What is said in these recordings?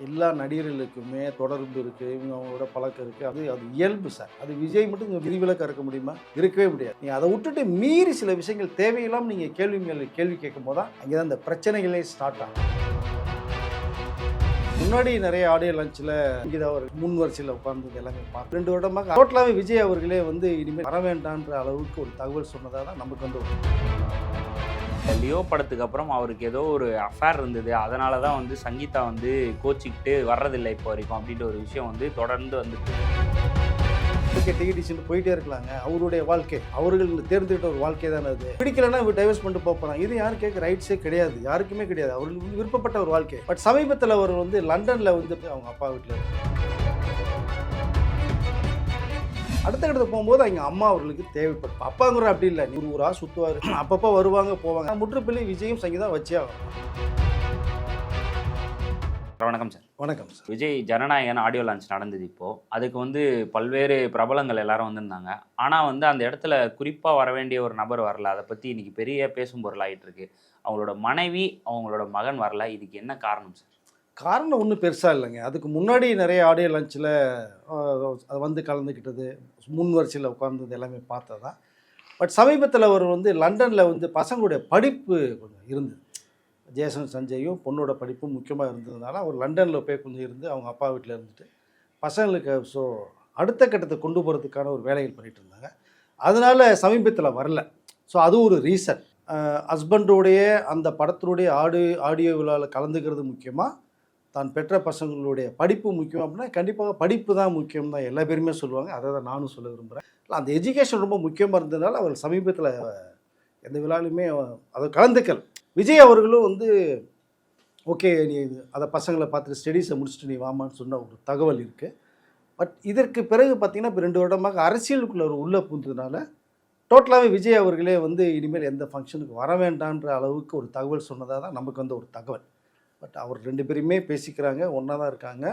எல்லா நடிகர்களுக்குமே தொடர்பு இருக்குது, இவங்க அவங்களோட பழக்கம் இருக்குது. அது இயல்பு சார். அது விஜய் மட்டும் இங்கே விதிவிலக்காக இருக்க முடியுமா? இருக்கவே முடியாது. நீங்கள் அதை விட்டுட்டு மீறி சில விஷயங்கள் தேவையில்லாமல் நீங்கள் கேள்வி மேலே கேள்வி கேட்கும் போது தான் அங்கே தான் இந்த பிரச்சனைகளே ஸ்டார்ட் ஆகும். முன்னாடி நிறைய ஆடியோ லான்ச்சில் இங்கே அவர் முன் வரிசையில் உட்கார்ந்து எல்லாமே பார்த்து 2 வருடமாக டோட்டலாகவே விஜய் அவர்களே இனிமேல் வர வேண்டான்ற அளவுக்கு ஒரு தகவல் சொன்னதாக தான் நமக்கு லியோ படத்துக்கு அப்புறம் அவருக்கு ஏதோ ஒரு அஃபேர் இருந்தது, அதனால தான் சங்கீதா கோச்சிக்கிட்டு வர்றதில்லை இப்போ வரைக்கும் அப்படின்ற ஒரு விஷயம் தொடர்ந்து வந்துட்டு டிகிடிச்சுட்டு போயிட்டே இருக்கலாங்க. அவருடைய வாழ்க்கை, அவர்கள் தேர்ந்தெடுத்த ஒரு வாழ்க்கை தானே அது. பிடிக்கலன்னா இவர் டைவர்ஸ் பண்ணிட்டு போகிறாங்க. இது யாரும் கேட்க ரைட்ஸே கிடையாது, யாருக்குமே கிடையாது. அவர்களுக்கு விருப்பப்பட்ட ஒரு வாழ்க்கை. பட் சமீபத்தில் அவர் லண்டனில் அவங்க அப்பா வீட்டில் அடுத்த கட்டத்துக்கு போகும்போது அவங்க அம்மா அவர்களுக்கு தேவைப்படும். அப்பாங்கிற அப்படி இல்லை, ஊராக சுற்றுவார், அப்பப்போ வருவாங்க போவாங்க. முற்றுப்புள்ளி விஜயும் சங்கீதா வச்சே ஆகும். வணக்கம் சார். வணக்கம் sir. Vijay Jananayagan audio launch நடந்தது. இப்போது அதுக்கு பல்வேறு பிரபலங்கள் எல்லாரும் வந்திருந்தாங்க. ஆனால் அந்த இடத்துல குறிப்பாக வர வேண்டிய ஒரு நபர் வரல. அதை பற்றி இன்றைக்கி பெரிய பேசும் பொருள் ஆகிட்டு இருக்கு. அவங்களோட மனைவி, அவங்களோட மகன் வரல. இதுக்கு என்ன காரணம் சார்? காரணம் ஒன்றும் பெருசாக இல்லைங்க. அதுக்கு முன்னாடி நிறைய ஆடியோ லான்ச்சில் அது கலந்துக்கிட்டது, முன் வரிசையில் உட்கார்ந்தது எல்லாமே பார்த்தது தான். பட் சமீபத்தில் அவர் லண்டனில் பசங்களுடைய படிப்பு கொஞ்சம் இருந்தது. ஜேசன் சஞ்சயும் பொண்ணோட படிப்பும் முக்கியமாக இருந்ததுனால அவர் லண்டனில் போய் கொஞ்சம் இருந்து அவங்க அப்பா வீட்டில் இருந்துட்டு பசங்களுக்கு அடுத்த கட்டத்தை கொண்டு போகிறதுக்கான ஒரு வேலைகள் பண்ணிகிட்டு இருந்தாங்க. அதனால் சமீபத்தில் வரல. அது ஒரு ரீசன். ஹஸ்பண்டோடைய அந்த படத்தினுடைய ஆடியோ விழாவில் கலந்துக்கிறது முக்கியமாக, தான் பெற்ற பசங்களுடைய படிப்பு முக்கியம் அப்படின்னா கண்டிப்பாக படிப்பு தான் முக்கியம் தான் எல்லா பேருமே சொல்லுவாங்க. அதை தான் நானும் சொல்ல விரும்புகிறேன். அந்த எஜுகேஷன் ரொம்ப முக்கியமாக இருந்ததுனால அவர் சமீபத்தில் எந்த விழாலுமே அதை கலந்துக்கல். விஜய் அவர்களும் ஓகே, நீ அதை பசங்களை பார்த்துட்டு ஸ்டடீஸை முடிச்சுட்டு நீ வாமான்னு சொன்ன ஒரு தகவல் இருக்குது. பட் இதற்கு பிறகு பார்த்திங்கன்னா இப்போ 2 வருடமாக அரசியலுக்குள்ளே ஒரு உள்ளே பூந்ததுனால டோட்டலாகவே விஜய் அவர்களே இனிமேல் எந்த ஃபங்க்ஷனுக்கு வர வேண்டான்ற அளவுக்கு ஒரு தகவல் சொன்னதாக தான் நமக்கு ஒரு தகவல். பட் அவர் 2 பேருமே பேசிக்கிறாங்க, ஒன்றா தான் இருக்காங்க.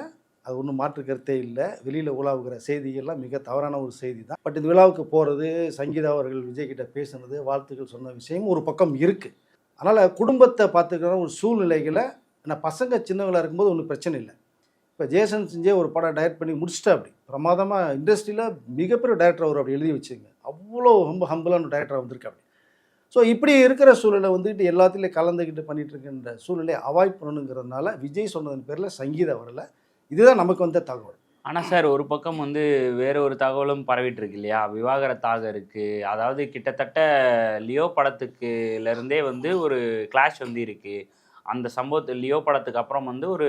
அது ஒன்றும் மாற்று கருத்தே இல்லை. வெளியில் உலாவுகிற செய்திகள்லாம் மிக தவறான ஒரு செய்தி தான். பட் இந்த விழாவுக்கு போகிறது, சங்கீதா அவர்கள் விஜய்கிட்ட பேசுனது, வாழ்த்துக்கள் சொன்ன விஷயம் ஒரு பக்கம் இருக்குது. அதனால் குடும்பத்தை பார்த்துக்கிற ஒரு சூழ்நிலைகளை பசங்க சின்னவங்களாக இருக்கும்போது ஒன்றும் பிரச்சனை இல்லை. இப்போ ஜேசன் செஞ்சே ஒரு படம் டைரக்ட் பண்ணி முடிச்சுட்டா, அப்படி பிரமாதமாக இண்டஸ்ட்ரியில் மிகப்பெரிய டைரக்டர் அவர் அப்படி எழுதி வச்சுங்க. அவ்வளோ ரொம்ப ஹம்பிளான டைரக்டர் வந்திருக்கு அப்படி. இப்படி இருக்கிற சூழலை எல்லாத்துலேயும் கலந்துக்கிட்டு பண்ணிகிட்டு இருக்கின்ற சூழ்நிலையை அவாய்ட் பண்ணணுங்கிறதுனால விஜய் சொன்னதன் பேரில் சங்கீதா வரல. இதுதான் நமக்கு தகவல். ஆனால் சார், ஒரு பக்கம் வேறு ஒரு தகவலும் பரவிட்டு இருக்கு இல்லையா? விவாகரத்தாக இருக்குது. அதாவது கிட்டத்தட்ட லியோ படத்துக்குலேருந்தே ஒரு கிளாஷ் இருக்குது. அந்த சம்பவத்தில் லியோ படத்துக்கு அப்புறம் ஒரு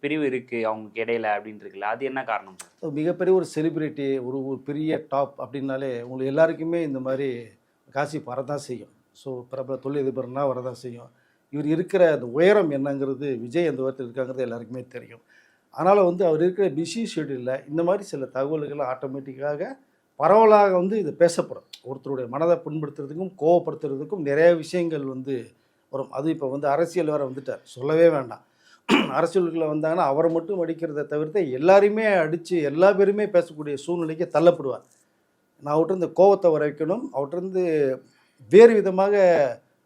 பிரிவு இருக்குது அவங்களுக்கு இடையில அப்படின்னு இருக்குல்ல, அது என்ன காரணம்? மிகப்பெரிய ஒரு செலிப்ரிட்டி, ஒரு பெரிய டாப் அப்படின்னாலே உங்களுக்கு எல்லாருக்குமே இந்த மாதிரி காசிப் வரதான் செய்யும். பிரபல தொழிலதிபர்னா வரதான் செய்யும். இவர் இருக்கிற அந்த உயரம் என்னங்கிறது, விஜய் அந்த உயரத்தில் இருக்காங்கிறது எல்லாருக்குமே தெரியும். அதனால் அவர் இருக்கிற பிஸி ஷெட்யூலில் இந்த மாதிரி சில தகவல்கள் ஆட்டோமேட்டிக்காக பரவலாக இது பேசப்படும். ஒருத்தருடைய மனதை புண்படுத்துறதுக்கும் கோவப்படுத்துறதுக்கும் நிறைய விஷயங்கள் வரும். அது இப்போ அரசியல் வேறு வந்துட்டார், சொல்லவே வேண்டாம். அரசியலுக்குள்ளே வந்தாங்கன்னா அவரை மட்டும் அடிக்கிறத தவிர்த்து எல்லாரையுமே அடித்து எல்லா பேருமே பேசக்கூடிய சூழ்நிலைக்கு தள்ளப்படுவார். நான் அவர்கிட்ட கோவத்தை வர வைக்கணும், அவர்கிட்ட வேறு விதமாக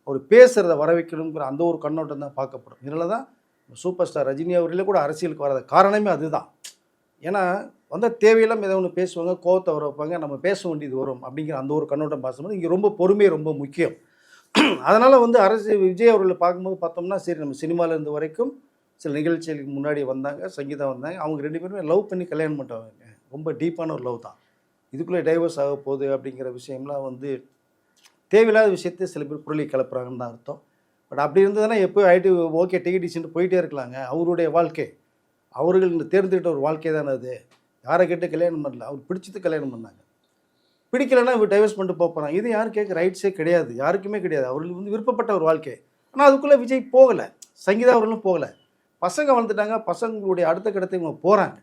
அவர் பேசுகிறத வர வைக்கணுங்கிற அந்த ஒரு கண்ணோட்டம் தான் பார்க்கப்படும். இதனால தான் சூப்பர் ஸ்டார் ரஜினி அவர்களே கூட அரசியலுக்கு வராத காரணமே அதுதான். ஏன்னா தேவையில்லாமல் எதை ஒன்று பேசுவாங்க, கோவத்தை வர வைப்பாங்க, நம்ம பேச வேண்டியது வரும் அப்படிங்கிற அந்த ஒரு கண்ணோட்டம் பார்க்கும்போது இங்கே ரொம்ப பொறுமை ரொம்ப முக்கியம். அதனால் அரசியல் விஜய் அவர்களை பார்க்கும்போது பார்த்தோம்னா சரி, நம்ம சினிமாவில் இருந்த வரைக்கும் சில நிகழ்ச்சிகளுக்கு முன்னாடி வந்தாங்க, சங்கீதா வந்தாங்க. அவங்க 2 பேருமே லவ் பண்ணி கல்யாணம் பண்ணிட்டாங்க. ரொம்ப டீப்பான ஒரு லவ் தான். இதுக்குள்ளே டைவர்ஸ் ஆக போகுது அப்படிங்கிற விஷயம்லாம் தேவையில்லாத விஷயத்தை சில பேர் குரலி கிளப்புறாங்கன்னு தான் அர்த்தம். பட் அப்படி இருந்ததுன்னா எப்போ ஆகிட்டு ஓகே டிகிடிச்சுட்டு போயிட்டே இருக்கலாங்க. அவருடைய வாழ்க்கை, அவர்கள் தேர்ந்தெடுத்த ஒரு வாழ்க்கை தானே அது. யாரை கேட்டு கல்யாணம் பண்ணல, அவர் பிடிச்சது கல்யாணம் பண்ணாங்க. பிடிக்கலன்னா இவர் டைவர்ஸ் பண்ணிட்டு போகிறாங்க. இது யாரும் கேட்க ரைட்ஸே கிடையாது, யாருக்குமே கிடையாது. அவர்களுக்கு விருப்பப்பட்ட ஒரு வாழ்க்கை. ஆனால் அதுக்குள்ளே விஜய் போகலை, சங்கீதா அவர்களும் போகலை. பசங்க வளர்ந்துட்டாங்க, பசங்களுடைய அடுத்த கட்டத்தை இவங்க போகிறாங்க.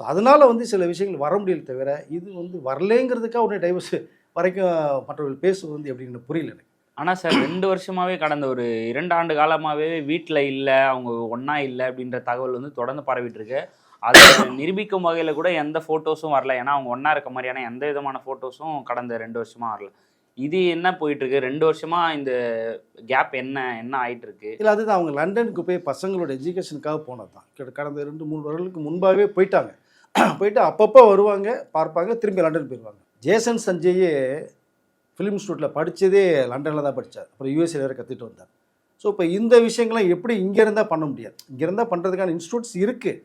அதனால் சில விஷயங்கள் வர முடியல தவிர இது வரலேங்கிறதுக்காக உடனே டைவர்ஸ் வரைக்கும் மற்றவர்கள் பேசுவது எப்படின்னு புரியல எனக்கு. ஆனால் சார், 2 வருஷமாகவே கடந்த ஒரு 2 ஆண்டு காலமாகவே வீட்டில் இல்லை, அவங்க ஒன்றா இல்லை அப்படின்ற தகவல் தொடர்ந்து பரவிட்டு இருக்கு. அதை நிரூபிக்கும் வகையில் கூட எந்த ஃபோட்டோஸும் வரல. ஏன்னா அவங்க ஒன்றா இருக்க மாதிரியான எந்த விதமான ஃபோட்டோஸும் கடந்த 2 வருஷமாக வரல. இது என்ன போயிட்டு இருக்கு 2 வருஷமா இந்த கேப் என்ன ஆயிட்டு இருக்கு? இல்லை, அதுதான் அவங்க லண்டனுக்கு போய் பசங்களோட எஜுகேஷனுக்காக போனது தான். கடந்த 2-3 வருடங்களுக்கு முன்பாகவே போயிட்டாங்க. போயிட்டு அப்பப்போ வருவாங்க, பார்ப்பாங்க, திரும்பி லண்டன் போயிடுவாங்க. ஜேசன் சஞ்சயே ஃபிலிம் இன்ஸ்டியூட்டில் படித்ததே லண்டனில் தான் படித்தார். அப்புறம் யூஎஸ்ஏ வேறு கற்றுட்டு வந்தார். ஸோ இப்போ இந்த விஷயங்கள்லாம் எப்படி இங்கே இருந்தால் பண்ண முடியாது? இங்கே இருந்தால் பண்ணுறதுக்கான இன்ஸ்டியூட்ஸ் இருக்குது.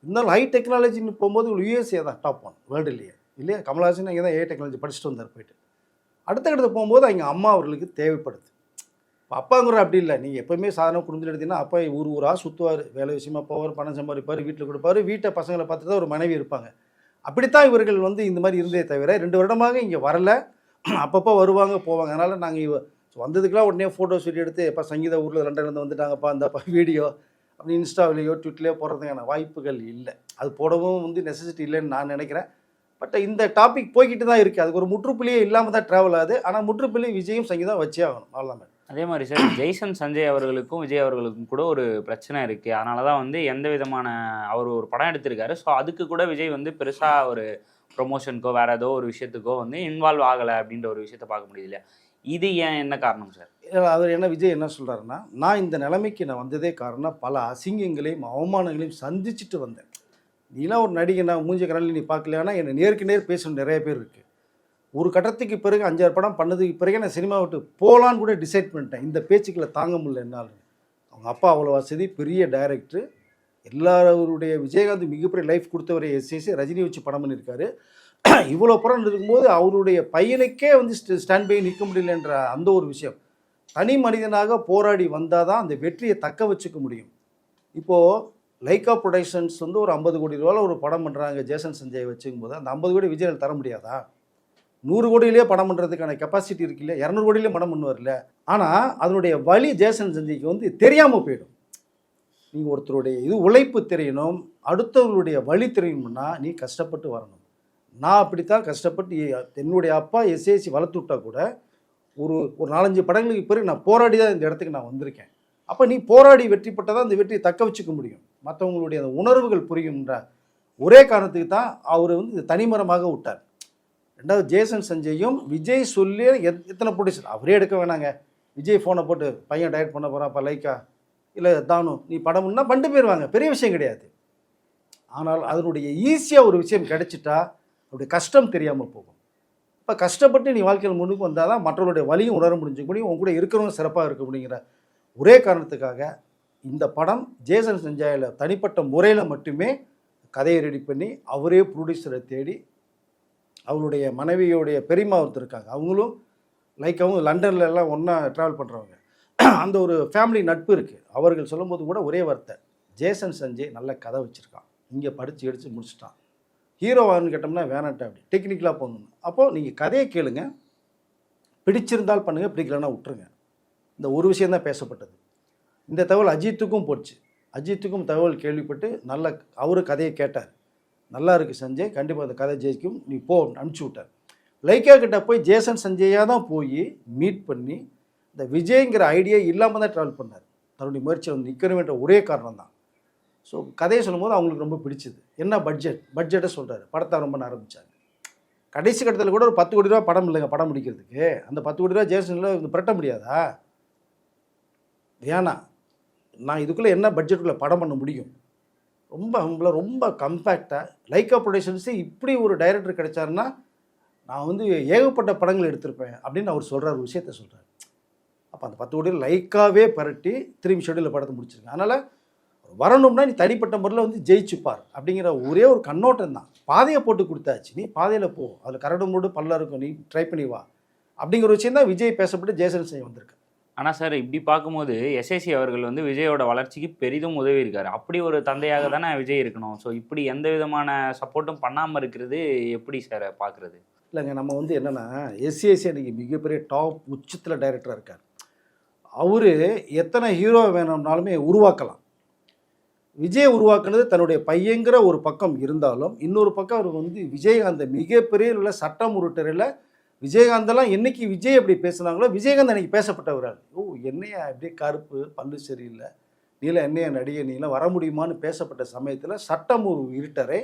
இருந்தாலும் ஹை டெக்னாலஜின்னு போகும்போது யூஎஸ்ஏ தான் டாப் ஒன் வேர்ல்டுலேயே இல்லையா? கமல்ஹாசன் இங்கே தான் ஏஐ டெக்னாலஜி படிச்சுட்டு வந்தார் போயிட்டு. அடுத்த கட்டத்தை போகும்போது அங்கே அம்மா அவர்களுக்கு தேவைப்படுது. இப்போ அப்பாங்கிற அப்படி இல்லை. நீங்கள் எப்போவுமே சாதாரண குடும்பத்தில் எடுத்தீங்கன்னா அப்பா ஊராக சுற்றுவார், வேலை விஷயமா போவார், பணம் சம்பாதிப்பார், வீட்டில் கொடுப்பார், வீட்டை பசங்களை பார்த்து தான் ஒரு மனைவி இருப்பாங்க. அப்படித்தான் இவர்கள் இந்த மாதிரி இருந்தே தவிர 2 வருடமாக இங்கே வரல. அப்பப்போ வருவாங்க போவாங்க. அதனால் நாங்கள் வந்ததுக்கெலாம் உடனே ஃபோட்டோஸ் வீடியோ எடுத்து எப்போ சங்கீத ஊரில் லண்டன்லேருந்து வந்துட்டாங்கப்பா இந்தப்பா வீடியோ அப்படி இன்ஸ்டாவிலேயோ ட்விட்டர்லேயோ போடுறதுக்கான வாய்ப்புகள் இல்லை. அது போடவும் நெசசிட்டி இல்லைன்னு நான் நினைக்கிறேன். பட் இந்த டாபிக் போய்கிட்டு தான் இருக்குது. அதுக்கு ஒரு முற்றுப்புள்ளியே இல்லாமல் தான் ட்ராவல் ஆகுது. ஆனால் முற்றுப்புள்ளி விஜயும் சங்கீதம் வச்சே ஆகணும். அவ்வளோதான். அதே மாதிரி சார் ஜெய்சன் சஞ்சய் அவர்களுக்கும் விஜய் அவர்களுக்கும் கூட ஒரு பிரச்சனை இருக்குது. அதனால தான் எந்த விதமான அவர் ஒரு படம் எடுத்திருக்காரு. ஸோ அதுக்கு கூட விஜய் பெருசாக ஒரு ப்ரொமோஷனுக்கோ வேறு ஏதோ ஒரு விஷயத்துக்கோ இன்வால்வ் ஆகலை அப்படின்ற ஒரு விஷயத்தை பார்க்க முடியுது இல்லையா? இது ஏன் என்ன காரணம் சார்? அவர் விஜய் என்ன சொல்கிறாருன்னா, நான் இந்த நிலைமைக்கு நான் வந்ததே காரணம் பல அசிங்கங்களையும் அவமானங்களையும் சந்திச்சுட்டு வந்தேன். நீலாம் ஒரு நடிகை, நான் மூஞ்சி கரண்டில் நீ பார்க்கலையானா என்னை நேருக்கு நேர் பேசணும் நிறைய பேர் இருக்குது. ஒரு கட்டத்துக்கு பிறகு 5-6 படம் பண்ணதுக்கு பிறகு நான் சினிமா விட்டு போகலான்னு கூட டிசைட் பண்ணிட்டேன். இந்த பேச்சுக்களை தாங்க முடியல என்னால். அவங்க அப்பா அவ்வளோ வசதி, பெரிய டைரக்டர், எல்லாருடைய விஜயகாந்த் மிகப்பெரிய லைஃப் கொடுத்தவரை எஸ்எஸ்சி ரஜினி வச்சு படம் பண்ணியிருக்காரு. இவ்வளோ படம் இருக்கும்போது அவருடைய பையனுக்கே ஸ்டாண்ட் பை நிற்க முடியலன்ற அந்த ஒரு விஷயம். தனி மனிதனாக போராடி வந்தால் தான் அந்த வெற்றியை தக்க வச்சுக்க முடியும். இப்போது லைக்கா ப்ரொடக்ஷன்ஸ் ஒரு 50 கோடி ரூபாயில் ஒரு படம் பண்ணுறாங்க ஜேசன் சஞ்சய் வச்சுக்கும் போது அந்த 50 கோடி விஜய் தர முடியாதா? 100 கோடியிலே படம் பண்ணுறதுக்கான கெப்பாசிட்டி இருக்கு இல்லை? 200 கோடியிலே படம் பண்ணுவார்ல. ஆனால் அதனுடைய வழி ஜேசன் சஞ்சய்க்கு தெரியாமல் போயிடும். நீங்கள் ஒருத்தருடைய உழைப்பு தெரியணும், அடுத்தவர்களுடைய வழி தெரியணும்னா நீ கஷ்டப்பட்டு வரணும். நான் அப்படித்தான் கஷ்டப்பட்டு என்னுடைய அப்பா எஸ்ஏசி வளர்த்து விட்டா கூட ஒரு 4-5 படங்களுக்கு பிறகு நான் போராடி தான் இந்த இடத்துக்கு நான் வந்திருக்கேன். அப்போ நீ போராடி வெற்றி பெற்றால் தான் அந்த வெற்றியை தக்க வச்சுக்க முடியும். மற்றவங்களுடைய அந்த உணர்வுகள் புரியும்ன்ற ஒரே காரணத்துக்கு தான் அவர் தனிமரமாக விட்டார். 2வது ஜேசன் சஞ்சயும் விஜய் சொல்லி எத்தனை ப்ரொடியூசர் அவரே எடுக்க வேணாங்க, விஜய் ஃபோனை போட்டு பையன் டைரக்ட் பண்ண போகிறான் அப்போ லைக்கா இல்லை தானு நீ படம்னா பண்ணிட்டு போயிடுவாங்க, பெரிய விஷயம் கிடையாது. ஆனால் அதனுடைய ஈஸியாக ஒரு விஷயம் கிடைச்சிட்டா அவருடைய கஷ்டம் தெரியாமல் போகும். இப்போ கஷ்டப்பட்டு நீ வாழ்க்கையில் முன்னுக்கு வந்தால் தான் மற்றவருடைய வழியும் உணர முடிஞ்சுக்க முடியும், உங்க கூட இருக்கிறவங்க சிறப்பாக இருக்க முடியுங்கிற ஒரே காரணத்துக்காக இந்த படம் ஜேசன் சஞ்சயில் தனிப்பட்ட முறையில் மட்டுமே கதையை ரெடி பண்ணி அவரே ப்ரொடியூசரை தேடி அவருடைய மனைவியோடைய பெரியம்மா ஒருத்தர் இருக்காங்க, அவங்களும் லைக்காவும் லண்டனில் எல்லாம் ஒன்றா ட்ராவல் பண்ணுறவங்க, அந்த ஒரு ஃபேமிலி நட்பு இருக்குது. அவர்கள் சொல்லும்போது கூட ஒரே வார்த்தை, ஜேசன் சஞ்சய் நல்ல கதை வச்சுருக்கான், இங்கே படித்து எடுத்து முடிச்சிட்டான், ஹீரோவான்னு கேட்டோம்னா வேணான்ட்டேன், அப்படி டெக்னிக்கலாக போகணும். அப்போது நீங்கள் கதையை கேளுங்க, பிடிச்சிருந்தால் பண்ணுங்கள், பிடிக்கலன்னா விட்டுருங்க. இந்த ஒரு விஷயந்தான் பேசப்பட்டது. இந்த தகவல் அஜித்துக்கும் போச்சு. அஜித்துக்கும் தகவல் கேள்விப்பட்டு நல்ல அவரு கதையை கேட்டார், நல்லா இருக்குது சஞ்சய், கண்டிப்பாக அந்த கதை ஜெயிக்கும், நீ போ அனுப்பிச்சி விட்டார். லைக்கா கிட்ட போய் ஜேசன் சஞ்சயாக தான் போய் மீட் பண்ணி இந்த விஜய்ங்கிற ஐடியா இல்லாமல் தான் ட்ராவல் பண்ணார். தன்னுடைய முயற்சியை நிற்கணுன்ற ஒரே காரணம் தான். ஸோ கதையை சொல்லும்போது அவங்களுக்கு ரொம்ப பிடிச்சிது. என்ன பட்ஜெட்டை சொல்கிறாரு, படத்தை ரொம்ப ஆரம்பித்தாங்க. கடைசி கட்டத்தில் கூட ஒரு 10 கோடி ரூபா படம் இல்லைங்க படம் முடிக்கிறதுக்கு. அந்த 10 கோடி ரூபா ஜேசனில் புரட்ட முடியாதா? ஏன்னா நான் இதுக்குள்ளே என்ன பட்ஜெட்டுக்குள்ளே படம் பண்ண முடியும்? ரொம்ப ஹம்பிளாக ரொம்ப கம்பேக்டாக லைக்கா ப்ரொடக்ஷன்ஸு இப்படி ஒரு டைரக்டர் கிடைச்சாருன்னா நான் ஏகப்பட்ட படங்கள் எடுத்திருப்பேன் அப்படின்னு அவர் சொல்கிறார், ஒரு விஷயத்த சொல்கிறார். அப்போ அந்த 10 கோடி லைக்காவே பரட்டி திரும்பி ஷெடியூலில் படத்தை முடிச்சிருங்க. அதனால் வரணும்னா நீ தனிப்பட்ட முறையில் ஜெயிச்சுப்பார் அப்படிங்கிற ஒரே ஒரு கண்ணோட்டம் தான். பாதையை போட்டு கொடுத்தாச்சு, நீ பாதையில் போ, அதில் கரடு மூடு பல்ல இருக்கும், நீ ட்ரை பண்ணி வா அப்படிங்கிற விஷயம் தான் விஜய் பேசப்பட்டு ஜேசன் செய்ய வந்திருக்கு. ஆனால் சார் இப்படி பார்க்கும்போது எஸ்ஏசி அவர்கள் விஜயோட வளர்ச்சிக்கு பெரிதும் உதவி இருக்காரு. அப்படி ஒரு தந்தையாக தானே விஜய் இருக்கணும். ஸோ இப்படி எந்த விதமான சப்போர்ட்டும் பண்ணாமல் இருக்கிறது எப்படி சார் பார்க்குறது? இல்லைங்க, நம்ம என்னென்னா எஸ்ஏசி அன்றைக்கி மிகப்பெரிய டாப் உச்சத்தில் டைரக்டராக இருக்கார். அவர் எத்தனை ஹீரோ வேணும்னாலுமே உருவாக்கலாம். விஜய் உருவாக்குனது தன்னுடைய பையங்கிற ஒரு பக்கம் இருந்தாலும் இன்னொரு பக்கம் அவர் விஜயகாந்த் மிகப்பெரிய உள்ள சட்டம் உருட்டரில் விஜயகாந்தெல்லாம் என்னைக்கு விஜய் அப்படி பேசுனாங்களோ விஜயகாந்த் அன்றைக்கி பேசப்பட்டவரால். என்னையா அப்படியே கருப்பு பல்லு சரியில்லை, நீலாம் என்னையா நடிகை, நீலாம் வர முடியுமான்னு பேசப்பட்ட சமயத்தில் சட்டம் ஒரு இருட்டரை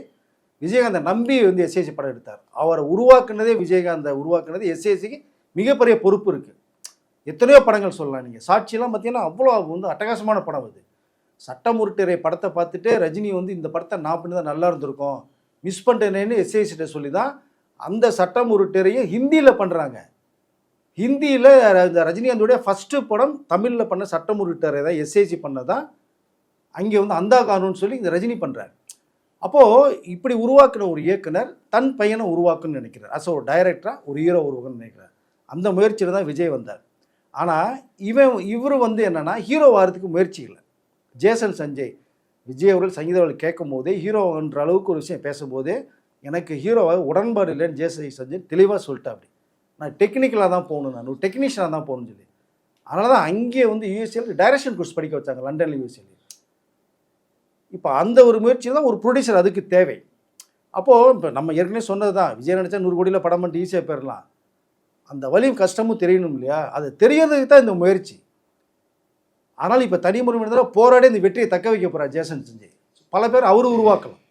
விஜயகாந்தை நம்பி எஸ்ஏசி படம் எடுத்தார். அவரை உருவாக்குனதே விஜயகாந்தை உருவாக்குனது எஸ்ஏசிக்கு மிகப்பெரிய பொறுப்பு இருக்குது. எத்தனையோ படங்கள் சொல்லலாம். நீங்கள் சாட்சியெல்லாம் பார்த்தீங்கன்னா அவ்வளோ வந்து அட்டகாசமான படம் அது. சட்டமுருட்டரை படத்தை பார்த்துட்டு ரஜினி வந்து இந்த படத்தை நான் பண்ணிதான் நல்லா இருந்திருக்கும், மிஸ் பண்ணிட்டேனேன்னு எஸ்ஏசிட்ட சொல்லி தான் அந்த சட்டமுருட்டரையும் ஹிந்தியில் பண்ணுறாங்க. ஹிந்தியில் ரஜினிகாந்தோடைய ஃபஸ்ட்டு படம் தமிழில் பண்ண சட்டமுருட்டரை தான் எஸ்ஏசி பண்ணதான் அங்கே வந்து அந்தா காணுன்னு சொல்லி இந்த ரஜினி பண்ணுறாரு. அப்போது இப்படி உருவாக்குன ஒரு இயக்குனர் தன் பையனை உருவாக்குன்னு நினைக்கிறார். அஸ் ஒரு டைரக்டராக ஒரு ஹீரோ உருவாக்குன்னு நினைக்கிறார். அந்த முயற்சியில் தான் விஜய் வந்தார். ஆனால் இவர் வந்து என்னென்னா ஹீரோ ஆகிறதுக்கு முயற்சி இல்லை. ஜேசன் சஞ்சய் விஜய் அவர்கள் சங்கீதா அவர்கள் கேட்கும் போதே ஹீரோன்ற அளவுக்கு ஒரு விஷயம் பேசும்போதே எனக்கு ஹீரோவாக உடன்பாடு இல்லைன்னு ஜேசன் சஞ்சய் தெளிவாக சொல்லிட்டேன். அப்படி நான் டெக்னிக்கலாக தான் போகணும், நான் ஒரு டெக்னீஷியனாக தான் போகணும்னு சொல்லி. அதனால தான் அங்கேயே வந்து யூஎஸ்ஏல டைரக்ஷன் கோர்ஸ் படிக்க வச்சாங்க, லண்டனில் யூஎஸ்ஏல. இப்போ அந்த ஒரு முயற்சி தான் ஒரு ப்ரொடியூசர் அதுக்கு தேவை. அப்போது இப்போ நம்ம ஏற்கனவே சொன்னது தான், விஜய் நினச்சா 100 கோடியில் படம் பண்ணிட்டு ஈஸியாக போயிடலாம். அந்த வலியும் கஷ்டமும் தெரியணும் இல்லையா, அது தெரியறதுக்கு தான் இந்த முயற்சி. ஆனால் இப்போ தனி முறை போராடி இந்த வெற்றியை தக்க வைக்க போகிறார் ஜேசன் சஞ்சய். பல பேர் அவரு உருவாக்கலாம்.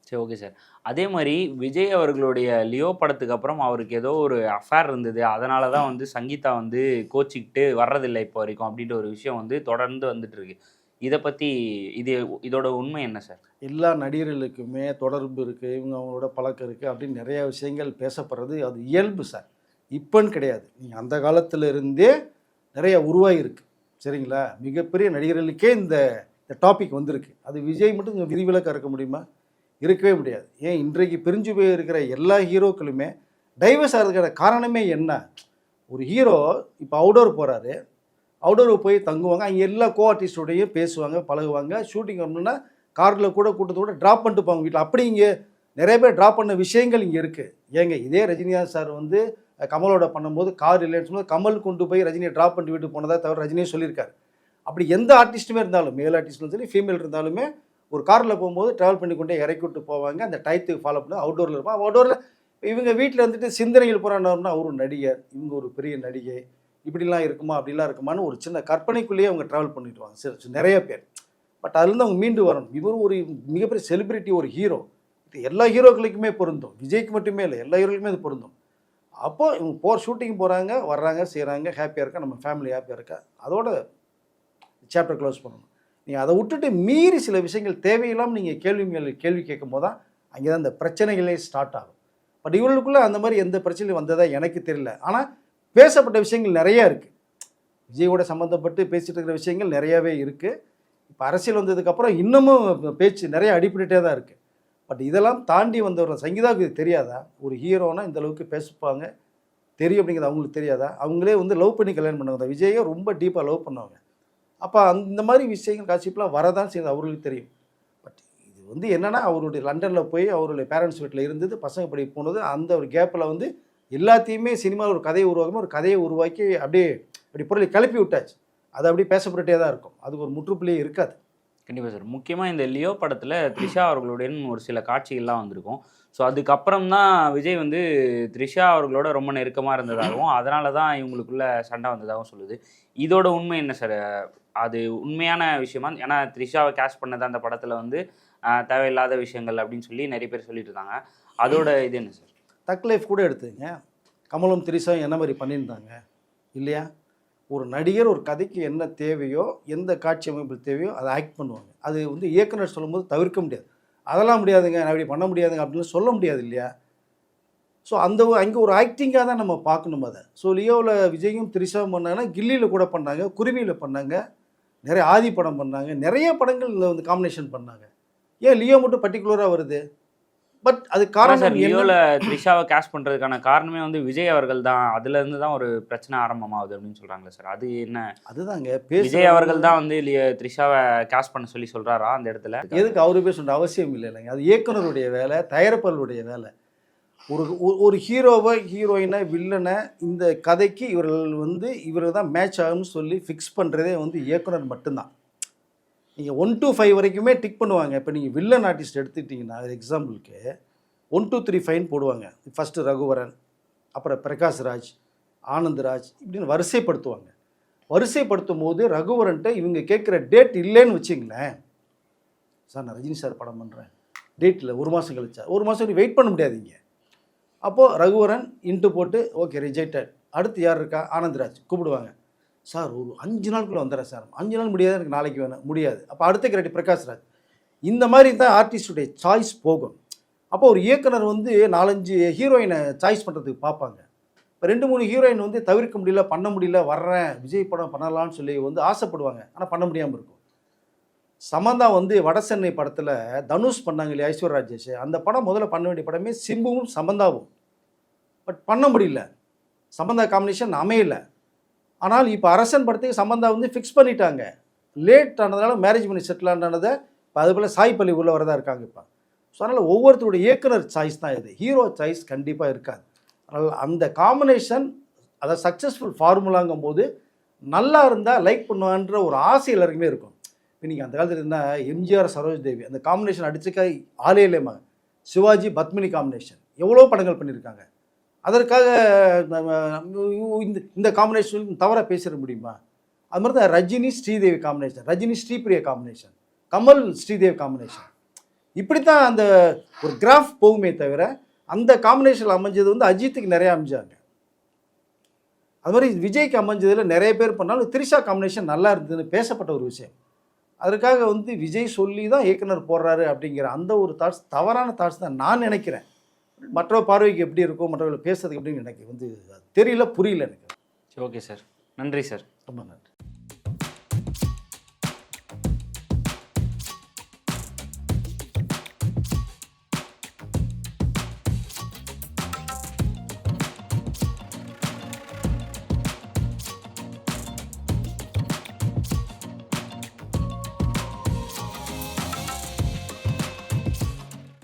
சரி, ஓகே சார். அதே மாதிரி விஜய் அவர்களுடைய லியோ படத்துக்கு அப்புறம் அவருக்கு ஏதோ ஒரு அஃபேர் இருந்தது, அதனால தான் வந்து சங்கீதா வந்து கோச்சிக்கிட்டு வர்றதில்லை இப்போ வரைக்கும் அப்படின்ற ஒரு விஷயம் வந்து தொடர்ந்து வந்துட்டு இருக்கு. இதை பற்றி இதோட உண்மை என்ன சார்? எல்லா நடிகர்களுக்குமே தொடர்பு இருக்குது, இவங்க அவங்களோட பழக்கம் இருக்குது அப்படின்னு நிறைய விஷயங்கள் பேசப்படுறது அது இயல்பு சார். இப்போன்னு கிடையாது, நீங்கள் அந்த காலத்தில் இருந்தே நிறைய உருவாகிருக்கு. சரிங்களா? மிகப்பெரிய நடிகர்களுக்கே இந்த டாபிக் வந்திருக்கு. அது விஜய் மட்டும் இங்கே விதிவிலக்காக இருக்க முடியுமா? இருக்கவே முடியாது. ஏன் இன்றைக்கு பிரிஞ்சு போய் இருக்கிற எல்லா ஹீரோக்களுமே டைவர்ஸ் ஆகிறதுக்கான காரணமே என்ன? ஒரு ஹீரோ இப்போ அவுடோர் போகிறாரு, அவுடோர் போய் தங்குவாங்க, அங்கே எல்லா கோ ஆர்டிஸ்டோடையும் பேசுவாங்க, பழகுவாங்க. ஷூட்டிங் வரணுன்னா காரில் கூட கூட்டத்தோட ட்ராப் பண்ணிட்டு போவாங்க வீட்டில். அப்படி இங்கே நிறைய பேர் ட்ராப் பண்ண விஷயங்கள் இங்கே இருக்குது. ஏங்க இதே ரஜினிகாந்த் சார் வந்து கமலோட பண்ணும்போது கார் இல்லைன்னு சொல்லும்போது கமல் கொண்டு போய் ரஜினியை ட்ராப் பண்ணிட்டு வீட்டு போனதாக தவிர ரஜினியே சொல்லியிருக்காரு. அப்படி எந்த ஆர்டிஸ்ட்டுமே இருந்தாலும், மேல் ஆர்டிஸ்ட்டும் சரி ஃபீமேல் இருந்தாலுமே ஒரு காரில் போகும்போது ட்ராவல் பண்ணி கொண்டே இறக்கி விட்டு போவாங்க. அந்த டயத்துக்கு ஃபாலோ பண்ணி அவுட்டோரில் இருப்பாங்க. அவுட்டோரில் இவங்க வீட்டில் வந்துட்டு சிந்தனைகள் போகிறான்னா அவர் நடிகர், இவங்க ஒரு பெரிய நடிகை, இப்படிலாம் இருக்குமா அப்படிலாம் இருக்குமான்னு ஒரு சின்ன கற்பனைக்குள்ளேயே அவங்க ட்ராவல் பண்ணிட்டு வாங்க சரி நிறைய பேர். பட் அதுலேருந்து அவங்க மீண்டு வரணும். இவர் ஒரு மிகப்பெரிய செலிபிரிட்டி, ஒரு ஹீரோ. இது எல்லா ஹீரோக்களுக்குமே பொருந்தும், விஜய்க்கு மட்டுமே இல்லை, எல்லா ஹீரோக்களுக்குமே அது பொருந்தும். அப்போ இவங்க ஷூட்டிங் போகிறாங்க, வர்றாங்க, செய்கிறாங்க, ஹாப்பியாக இருக்கா, நம்ம ஃபேமிலி ஹாப்பியாக இருக்கா, அதோட சாப்டர் க்ளோஸ் பண்ணணும். நீங்கள் அதை விட்டுட்டு மீறி சில விஷயங்கள் தேவையில்லாமல் நீங்கள் கேள்வி கேட்கும் போது தான் அங்கே தான் இந்த பிரச்சனைகளே ஸ்டார்ட் ஆகும். பட் இவர்களுக்குள்ளே அந்த மாதிரி எந்த பிரச்சனையும் வந்ததா எனக்கு தெரியல. ஆனால் பேசப்பட்ட விஷயங்கள் நிறையா இருக்குது, விஜயோட சம்மந்தப்பட்டு பேசிகிட்டு இருக்கிற விஷயங்கள் நிறையாவே இருக்குது. இப்போ அரசியல் வந்ததுக்கப்புறம் இன்னமும் பேச்சு நிறைய அடிப்படையிட்டே தான் இருக்குது. பட் இதெல்லாம் தாண்டி வந்தவர்கள் சங்கீதாவுக்கு இது தெரியாதா? ஒரு ஹீரோனா இந்த அளவுக்கு பேசுப்பாங்க தெரியும் அப்படிங்கிறது அவங்களுக்கு தெரியாதா? அவங்களே வந்து லவ் பண்ணி கல்யாணம் பண்ணவங்க, விஜயை ரொம்ப டீப்பாக லவ் பண்ணவங்க. அப்போ அந்த மாதிரி விஷயங்கள் காட்சிப்பெலாம் வரதான் செய்யுது, அவர்களுக்கு தெரியும். பட் இது வந்து என்னென்னா அவருடைய லண்டனில் போய் அவருடைய பேரண்ட்ஸ் வீட்டில் இருந்தது, பசங்க படி போனது, அந்த ஒரு கேப்பில் வந்து எல்லாத்தையுமே சினிமாவில் ஒரு கதையை உருவாக்கணும், ஒரு கதையை உருவாக்கி அப்படியே அப்படி பொருளை கிளப்பி விட்டாச்சு. அது அப்படி பேசப்பட்டுட்டே தான் இருக்கும், அதுக்கு ஒரு முற்றுப்புள்ளியே இருக்காது. கண்டிப்பாக சார். முக்கியமாக இந்த லியோ படத்தில் த்ரிஷா அவர்களுடன் ஒரு சில காட்சிகள்லாம் வந்திருக்கும். ஸோ அதுக்கப்புறம் தான் விஜய் வந்து த்ரிஷா அவர்களோட ரொம்ப நெருக்கமாக இருந்ததாகவும் அதனால தான் இவங்களுக்குள்ள சண்டை வந்ததாகவும் சொல்லுது. இதோட உண்மை என்ன சார்? அது உண்மையான விஷயமா? ஏன்னா த்ரிஷாவை கேஷ் பண்ணது அந்த படத்தில் வந்து தேவையில்லாத விஷயங்கள் அப்படின்னு சொல்லி நிறைய பேர் சொல்லிட்டு இருக்காங்க. அதோட இது என்ன சார்? தக் லைஃப் கூட எடுத்துங்க, கமலும் த்ரிஷாவும் என்ன மாதிரி பண்ணியிருந்தாங்க இல்லையா? ஒரு நடிகர் ஒரு கதைக்கு என்ன தேவையோ, எந்த காட்சி அமைப்பு தேவையோ அதை ஆக்ட் பண்ணுவாங்க. அது வந்து இயக்குனர் சொல்லும்போது தவிர்க்க முடியாது. அதெல்லாம் முடியாதுங்க, நான் இப்படி பண்ண முடியாதுங்க அப்படின்னு சொல்ல முடியாது இல்லையா? ஸோ அந்த அங்கே ஒரு ஆக்டிங்காக தான் நம்ம பார்க்கணும் அதை. ஸோ லியோவில் விஜயும் த்ரிஷாவும் பண்ணாங்கன்னா, கில்லியில் கூட பண்ணாங்க, குருவியில் பண்ணாங்க, நிறைய ஆதி படம் பண்ணாங்க, நிறைய படங்கள் வந்து காம்பினேஷன் பண்ணாங்க. ஏன் லியோ மட்டும் பர்டிகுலராக வருது? பட் அது காரணம் லியோவில் த்ரிஷாவை கேஷ் பண்ணுறதுக்கான காரணமே வந்து விஜய் அவர்கள் தான். அதுலேருந்து தான் ஒரு பிரச்சனை ஆரம்பமாகுது அப்படின்னு சொல்கிறாங்களே சார், அது என்ன? அதுதாங்க விஜய் அவர்கள் தான் வந்து த்ரிஷாவை கேஷ் பண்ண சொல்லி சொல்கிறாரா அந்த இடத்துல? எதுக்கு அவரு பேச வேண்டிய அவசியம் இல்லை இல்லைங்க. அது இயக்குனருடைய வேலை, தயாரிப்பாளருடைய வேலை. ஒரு ஹீரோவை, ஹீரோயினை, வில்லனை இந்த கதைக்கு இவர்கள் தான் மேட்ச் ஆகும்னு சொல்லி ஃபிக்ஸ் பண்ணுறதே வந்து இயக்குனர் மட்டும்தான். நீங்கள் 1 to 5 வரைக்குமே டிக் பண்ணுவாங்க. இப்போ நீங்கள் வில்லன் ஆர்டிஸ்ட் எடுத்துக்கிட்டிங்கன்னா எக்ஸாம்பிளுக்கு 1 2 3 5 போடுவாங்க. ஃபஸ்ட்டு ரகுவரன், அப்புறம் பிரகாஷ்ராஜ், ஆனந்த்ராஜ் இப்படின்னு வரிசைப்படுத்துவாங்க. வரிசைப்படுத்தும் போது ரகுவரன்ட்ட இவங்க கேட்குற டேட் இல்லைன்னு வச்சிங்களேன், சார் நான் ரஜினி சார் படம் பண்ணுறேன், டேட் இல்லை, 1 மாதம் கழிச்சா, 1 மாதம் வெயிட் பண்ண முடியாதீங்க. அப்போது ரகுவரன் இன்ட்டு போட்டு ஓகே ரிஜெக்டட், அடுத்து யார் இருக்கா, ஆனந்த்ராஜ் கூப்பிடுவாங்க. சார் ஒரு 5 நாளுக்குள்ளே வந்துடுறேன் சார். 5 நாள் முடியாது, எனக்கு நாளைக்கு வேணும், முடியாது. அப்போ அடுத்த கிரெடிட் பிரகாஷ்ராஜ். இந்த மாதிரி தான் ஆர்டிஸ்டுடைய சாய்ஸ் போகும். அப்போ ஒரு இயக்குனர் வந்து 4, 5 ஹீரோயினை சாய்ஸ் பண்ணுறதுக்கு பார்ப்பாங்க. இப்போ 2, 3 ஹீரோயின் வந்து தவிர்க்க முடியல, பண்ண முடியல, வர்றேன் விஜய் படம் பண்ணலான்னு சொல்லி வந்து ஆசைப்படுவாங்க. ஆனால் பண்ண முடியாமல் இருக்கும். சமந்தா வந்து வடசென்னை படத்தில் தனுஷ் பண்ணாங்க இல்லையா, ஐஸ்வர்யா ராஜேஷ். அந்த படம் முதல்ல பண்ண வேண்டிய படமே சிம்புவும் சமந்தாவும். பட் பண்ண முடியல, சமந்தா காம்பினேஷன் அமையல. ஆனால் இப்போ அரசன் படத்துக்கு சமந்தா வந்து ஃபிக்ஸ் பண்ணிட்டாங்க. லேட் ஆனதுனால மேரேஜ் பண்ணி செட்டில் ஆனதை இப்போ அதுபோல் சாய் பல்லி உள்ள வரதா இருக்காங்க இப்போ. ஸோ அதனால் ஒவ்வொருத்தருடைய இயக்குனர் சாய்ஸ் தான் இது, ஹீரோ சாய்ஸ் கண்டிப்பாக இருக்காது. அதனால் அந்த காம்பினேஷன் அதை சக்ஸஸ்ஃபுல் ஃபார்முலாங்கும் போது நல்லா இருந்தால் லைக் பண்ணுவான்ற ஒரு ஆசை எல்லாருக்குமே இருக்கும். இப்போ நீங்கள் அந்த காலத்தில் இருந்தால் எம்ஜிஆர் சரோஜ் தேவி அந்த காம்பினேஷன் அடிச்சுக்க ஆளே இல்லைம்மா. சிவாஜி பத்மினி காம்பினேஷன் எவ்வளோ படங்கள் பண்ணியிருக்காங்க. அதற்காக இந்த காம்பினேஷன் தவறாக பேசிட முடியுமா? அது மாதிரி தான் Rajini Sridevi combination, Rajini Sripriya combination, Kamal Sridevi combination. இப்படி தான் அந்த ஒரு கிராஃப் போகுமே தவிர அந்த காம்பினேஷன் அமைஞ்சது வந்து அஜித்துக்கு நிறைய அமைஞ்சாங்க. அது மாதிரி விஜய்க்கு அமைஞ்சதில் நிறைய பேர் பண்ணாலும் திரிஷா காம்பினேஷன் நல்லா இருந்ததுன்னு பேசப்பட்ட ஒரு விஷயம். அதற்காக வந்து விஜய் சொல்லி தான் இயக்குனர் போடுறாரு அப்படிங்கிற அந்த ஒரு தாட்ஸ் தவறான தாட்ஸ் தான் நான் நினைக்கிறேன். மற்ற பார்வைக்கு எப்படி இருக்கும், மற்றவர்கள் பேசுறதுக்கு எப்படின்னு எனக்கு வந்து தெரியல, புரியல எனக்கு. ஓகே சார், நன்றி சார். ரொம்ப நன்றி.